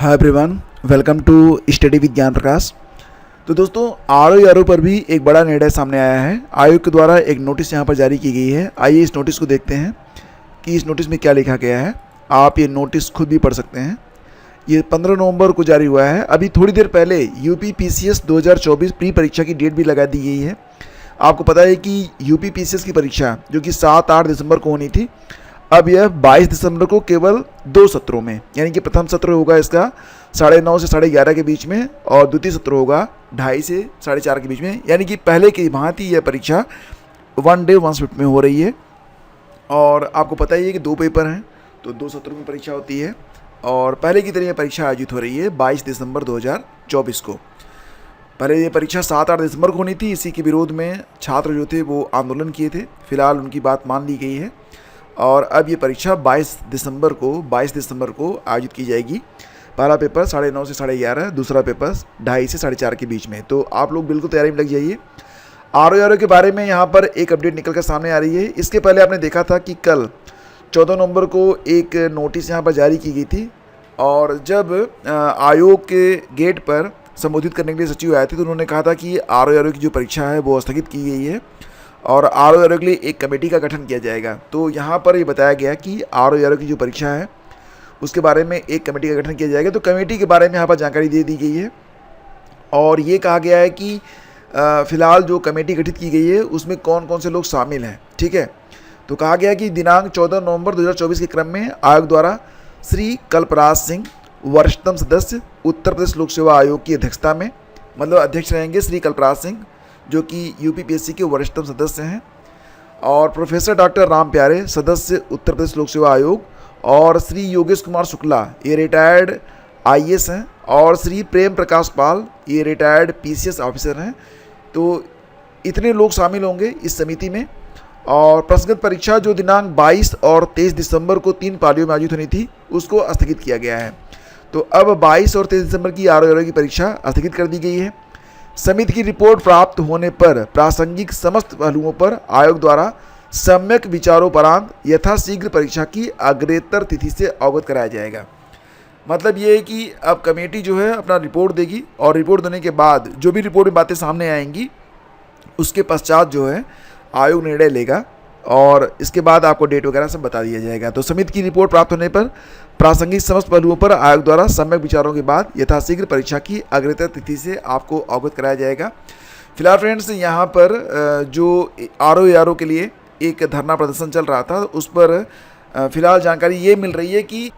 Hi everyone, welcome to study with Gyan Prakash. तो दोस्तों, RO पर भी एक बड़ा निर्णय सामने आया है। आयोग के द्वारा एक नोटिस यहाँ पर जारी की गई है। आइए इस नोटिस को देखते हैं कि इस नोटिस में क्या लिखा गया है। आप ये नोटिस खुद भी पढ़ सकते हैं। ये 15 नवंबर को जारी हुआ है। अभी थोड़ी देर पहले यूपी पीसीएस 2024 प्री परीक्षा की डेट भी लगा दी गई है। आपको पता है कि यूपी पीसीएस की परीक्षा जो कि 7-8 दिसंबर को होनी थी, अब यह 22 दिसंबर को केवल 2 सत्रों में, यानी कि प्रथम सत्र होगा इसका 9:30 से 11:30 के बीच में और द्वितीय सत्र होगा 2:30 से 4:30 के बीच में। यानी कि पहले की भांति यह परीक्षा 1 डे 1 शिफ्ट में हो रही है। और आपको पता ही है कि 2 पेपर हैं, तो 2 सत्रों में परीक्षा होती है और पहले की तरह यह परीक्षा आयोजित हो रही है 22 दिसंबर 2024 को। पहले ये परीक्षा 7-8 दिसंबर को होनी थी। इसी के विरोध में छात्र जो थे वो आंदोलन किए थे। फिलहाल उनकी बात मान ली गई है और अब ये परीक्षा 22 दिसंबर को आयोजित की जाएगी। पहला पेपर 9:30 से 11:30, दूसरा पेपर 2:30 से 4:30 के बीच में। तो आप लोग बिल्कुल तैयारी में लग जाइए। आरओ के बारे में यहाँ पर एक अपडेट निकल कर सामने आ रही है। इसके पहले आपने देखा था कि कल 14 नवंबर को एक नोटिस यहाँ पर जारी की गई थी और जब आयोग के गेट पर संबोधित करने के लिए सचिव आए थे तो उन्होंने कहा था कि आरओ की जो परीक्षा है वो स्थगित की गई है और आरओ के लिए एक कमेटी का गठन किया जाएगा। तो यहाँ पर ये बताया गया कि आरओ की जो परीक्षा है उसके बारे में एक कमेटी का गठन किया जाएगा। तो कमेटी के बारे में यहाँ पर जानकारी दे दी गई है और ये कहा गया है कि फ़िलहाल जो कमेटी गठित की गई है उसमें कौन कौन से लोग शामिल हैं। ठीक है, तो कहा गया कि दिनांक 14 नवंबर 2024 के क्रम में आयोग द्वारा श्री कल्पराज सिंह, वरिष्ठतम सदस्य, उत्तर प्रदेश लोक सेवा आयोग की अध्यक्षता में, मतलब अध्यक्ष रहेंगे श्री कल्पराज सिंह जो कि यूपीपीएससी के वरिष्ठतम सदस्य हैं, और प्रोफेसर डॉक्टर राम प्यारे, सदस्य उत्तर प्रदेश लोक सेवा आयोग, और श्री योगेश कुमार शुक्ला, ये रिटायर्ड आईएएस हैं, और श्री प्रेम प्रकाश पाल, ये रिटायर्ड पीसीएस ऑफिसर हैं। तो इतने लोग शामिल होंगे इस समिति में। और प्रश्नगत परीक्षा जो दिनांक 22 और 23 दिसंबर को 3 पालियों में आयोजित होनी थी उसको स्थगित किया गया है। तो अब 22 और 23 दिसंबर की आरओ की परीक्षा स्थगित कर दी गई है। समिति की रिपोर्ट प्राप्त होने पर प्रासंगिक समस्त पहलुओं पर आयोग द्वारा सम्यक विचारोपरांत यथाशीघ्र परीक्षा की अग्रेतर तिथि से अवगत कराया जाएगा। मतलब ये है कि अब कमेटी जो है अपना रिपोर्ट देगी और रिपोर्ट देने के बाद जो भी रिपोर्ट में बातें सामने आएंगी उसके पश्चात जो है आयोग निर्णय लेगा और इसके बाद आपको डेट वगैरह सब बता दिया जाएगा। तो समिति की रिपोर्ट प्राप्त होने पर प्रासंगिक समस्त पहलुओं पर आयोग द्वारा सम्यक विचारों के बाद यथाशीघ्र परीक्षा की अग्रतर तिथि से आपको अवगत कराया जाएगा। फिलहाल फ्रेंड्स, यहाँ पर जो आरओ के लिए एक धरना प्रदर्शन चल रहा था उस पर फिलहाल जानकारी ये मिल रही है कि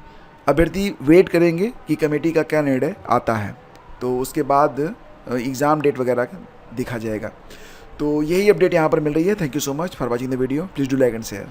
अभ्यर्थी वेट करेंगे कि कमेटी का क्या निर्णय आता है, तो उसके बाद एग्ज़ाम डेट वगैरह दिखा जाएगा। तो यही अपडेट यहाँ पर मिल रही है। Thank you so much for watching the video. Please do like and share.